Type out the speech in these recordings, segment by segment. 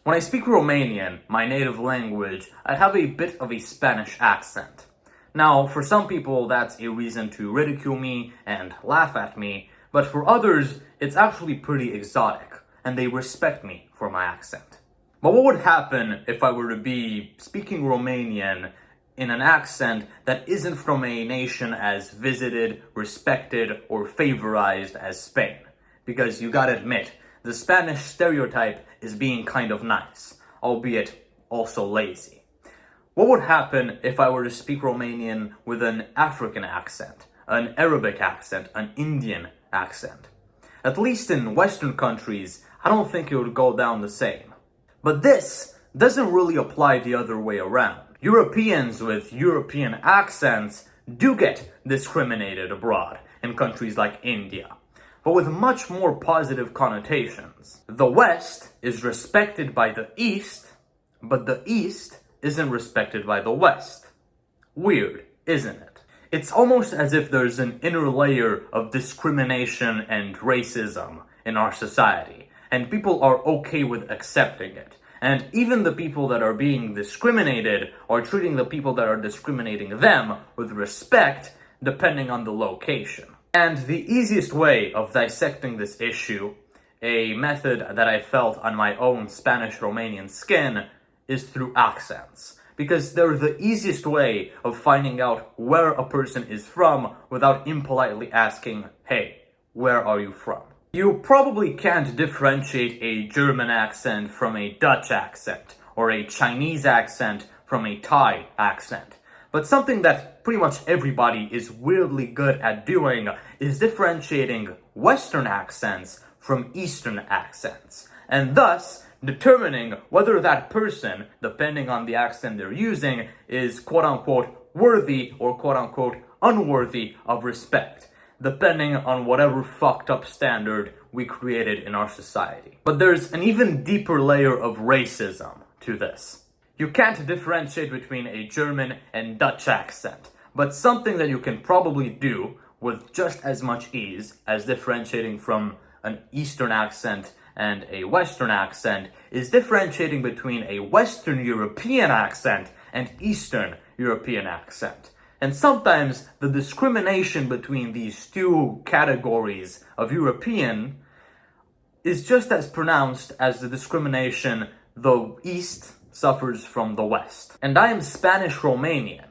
When I speak Romanian, my native language, I have a bit of a Spanish accent. Now, for some people, that's a reason to ridicule me and laugh at me, but for others, it's actually pretty exotic, and they respect me for my accent. But what would happen if I were to be speaking Romanian in an accent that isn't from a nation as visited, respected, or favorized as Spain? Because you gotta admit, the Spanish stereotype is being kind of nice, albeit also lazy. What would happen if I were to speak Romanian with an African accent, an Arabic accent, an Indian accent? At least in Western countries, I don't think it would go down the same. But this doesn't really apply the other way around. Europeans with European accents do get discriminated abroad in countries like India, but with much more positive connotations. The West is respected by the East, but the East isn't respected by the West. Weird, isn't it? It's almost as if there's an inner layer of discrimination and racism in our society, and people are okay with accepting it. And even the people that are being discriminated are treating the people that are discriminating them with respect, depending on the location. And the easiest way of dissecting this issue, a method that I felt on my own Spanish-Romanian skin, is through accents. Because they're the easiest way of finding out where a person is from without impolitely asking, hey, where are you from? You probably can't differentiate a German accent from a Dutch accent, or a Chinese accent from a Thai accent. But something that pretty much everybody is weirdly good at doing is differentiating Western accents from Eastern accents, and thus determining whether that person, depending on the accent they're using, is quote-unquote worthy or quote-unquote unworthy of respect, depending on whatever fucked up standard we created in our society. But there's an even deeper layer of racism to this. You can't differentiate between a German and Dutch accent, but something that you can probably do with just as much ease as differentiating from an Eastern accent and a Western accent is differentiating between a Western European accent and Eastern European accent. And sometimes the discrimination between these two categories of European is just as pronounced as the discrimination the East suffers from the West. And I am Spanish-Romanian.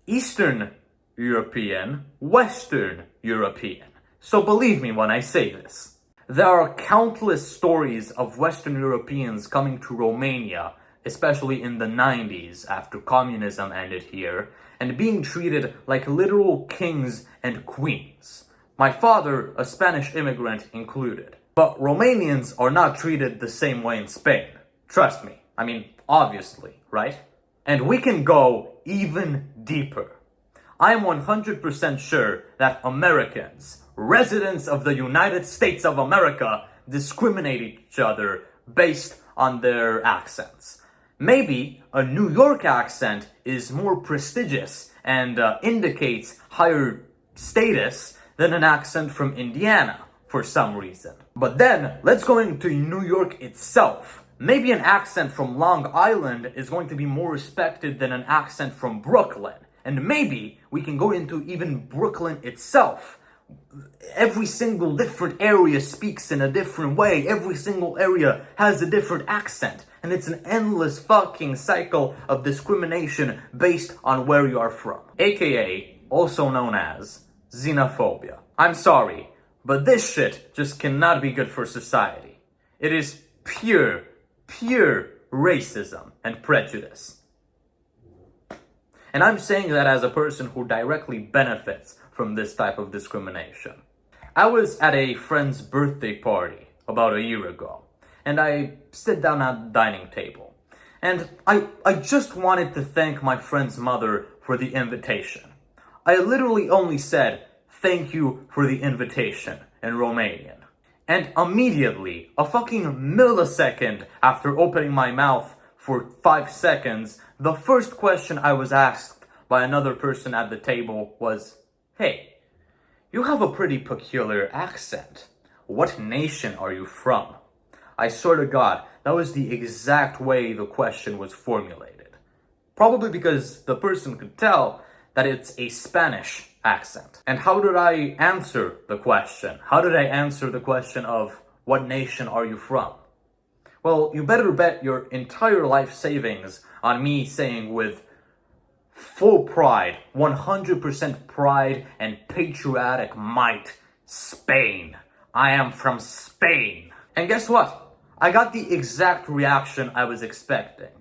Eastern European, Western European. So believe me when I say this. There are countless stories of Western Europeans coming to Romania, especially in the 90s after communism ended here, and being treated like literal kings and queens. My father, a Spanish immigrant, included. But Romanians are not treated the same way in Spain. Trust me. I mean, obviously, right? And we can go even deeper. I am 100% sure that Americans, residents of the United States of America, discriminate each other based on their accents. Maybe a New York accent is more prestigious and indicates higher status than an accent from Indiana for some reason. But then, let's go into New York itself. Maybe an accent from Long Island is going to be more respected than an accent from Brooklyn. And maybe we can go into even Brooklyn itself. Every single different area speaks in a different way. Every single area has a different accent. And it's an endless fucking cycle of discrimination based on where you are from. AKA, also known as, xenophobia. I'm sorry, but this shit just cannot be good for society. It is pure racism and prejudice. And I'm saying that as a person who directly benefits from this type of discrimination. I was at a friend's birthday party about a year ago, and I sit down at the dining table. And I just wanted to thank my friend's mother for the invitation. I literally only said, "Thank you for the invitation" in Romanian. And immediately, a fucking millisecond after opening my mouth for 5 seconds, the first question I was asked by another person at the table was, "Hey, you have a pretty peculiar accent. What nation are you from?" I swear to God, that was the exact way the question was formulated. Probably because the person could tell that it's a Spanish accent. And how did I answer the question? How did I answer the question of what nation are you from? Well, you better bet your entire life savings on me saying with full pride, 100% pride and patriotic might, Spain. I am from Spain. And guess what? I got the exact reaction I was expecting.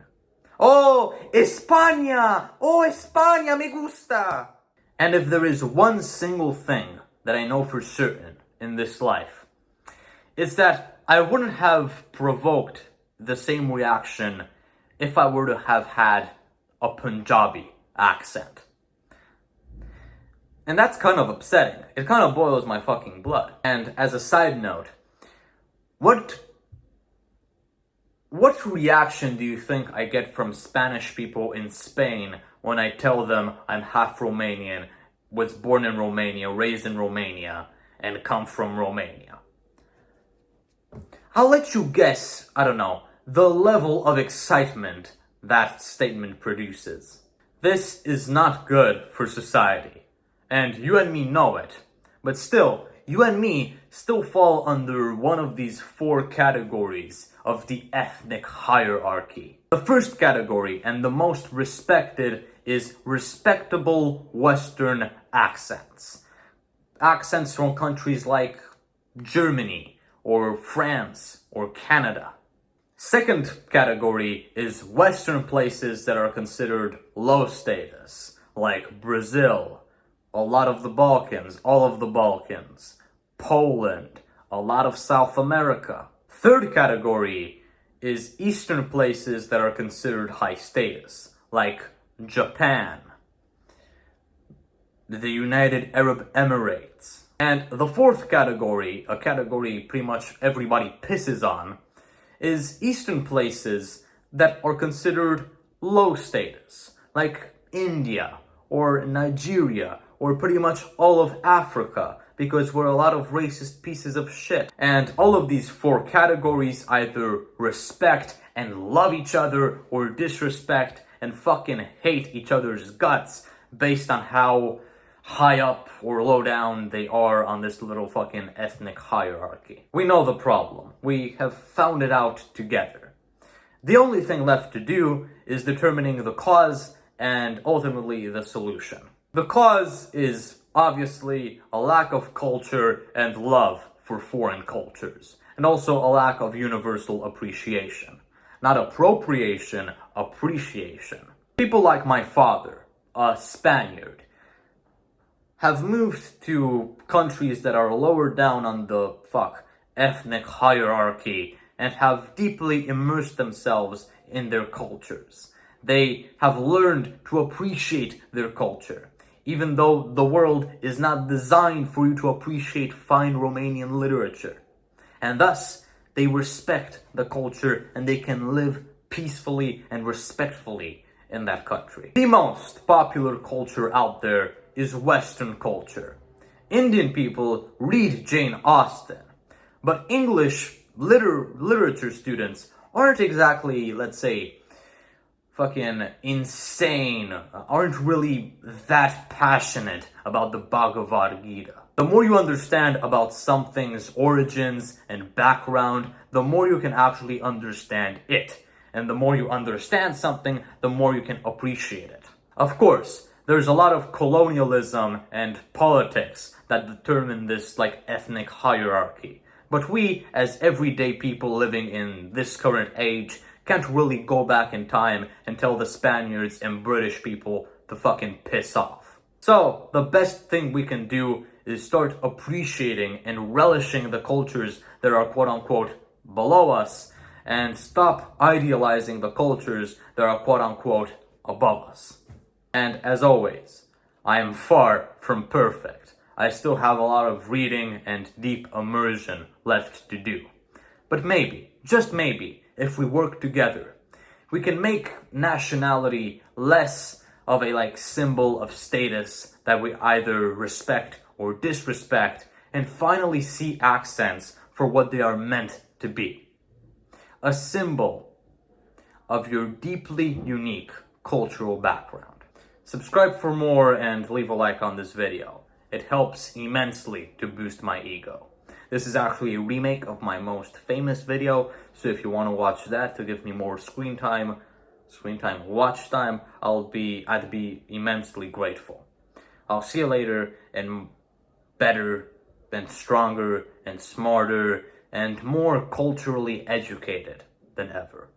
Oh, España! Oh, España, me gusta! And if there is one single thing that I know for certain in this life, it's that I wouldn't have provoked the same reaction if I were to have had a Punjabi accent. And that's kind of upsetting. It kind of boils my fucking blood. And as a side note, what reaction do you think I get from Spanish people in Spain when I tell them I'm half Romanian, was born in Romania, raised in Romania, and come from Romania? I'll let you guess, I don't know, the level of excitement that statement produces. This is not good for society, and you and me know it. But still, you and me still fall under one of these 4 categories of the ethnic hierarchy. The first category, and the most respected, is respectable Western accents. Accents from countries like Germany, or France, or Canada. Second category is Western places that are considered low status, like Brazil, a lot of the Balkans, all of the Balkans, Poland, a lot of South America. Third category is Eastern places that are considered high status, like Japan, the United Arab Emirates. And the fourth category, a category pretty much everybody pisses on, is Eastern places that are considered low status, like India or Nigeria or pretty much all of Africa, because we're a lot of racist pieces of shit. And all of these 4 categories either respect and love each other or disrespect and fucking hate each other's guts based on how high up or low down they are on this little fucking ethnic hierarchy. We know the problem. We have found it out together. The only thing left to do is determining the cause and ultimately the solution. The cause is obviously a lack of culture and love for foreign cultures, and also a lack of universal appreciation. Not appropriation, appreciation. People like my father, a Spaniard, have moved to countries that are lower down on the ethnic hierarchy and have deeply immersed themselves in their cultures. They have learned to appreciate their culture, even though the world is not designed for you to appreciate fine Romanian literature. And thus, they respect the culture and they can live peacefully and respectfully in that country. The most popular culture out there is Western culture. Indian people read Jane Austen, but English literature students aren't exactly, let's say, fucking insane, aren't really that passionate about the Bhagavad Gita. The more you understand about something's origins and background, the more you can actually understand it. And the more you understand something, the more you can appreciate it. Of course, there's a lot of colonialism and politics that determine this ethnic hierarchy. But we, as everyday people living in this current age, can't really go back in time and tell the Spaniards and British people to fucking piss off. So, the best thing we can do is start appreciating and relishing the cultures that are quote-unquote below us, and stop idealizing the cultures that are quote-unquote above us. And as always, I am far from perfect. I still have a lot of reading and deep immersion left to do. But maybe, just maybe, if we work together, we can make nationality less of a symbol of status that we either respect or disrespect, and finally see accents for what they are meant to be. a symbol of your deeply unique cultural background. Subscribe for more and leave a like on this video. It helps immensely to boost my ego. This is actually a remake of my most famous video, so if you want to watch that to give me more watch time, I'd be immensely grateful. I'll see you later, and better and stronger and smarter and more culturally educated than ever.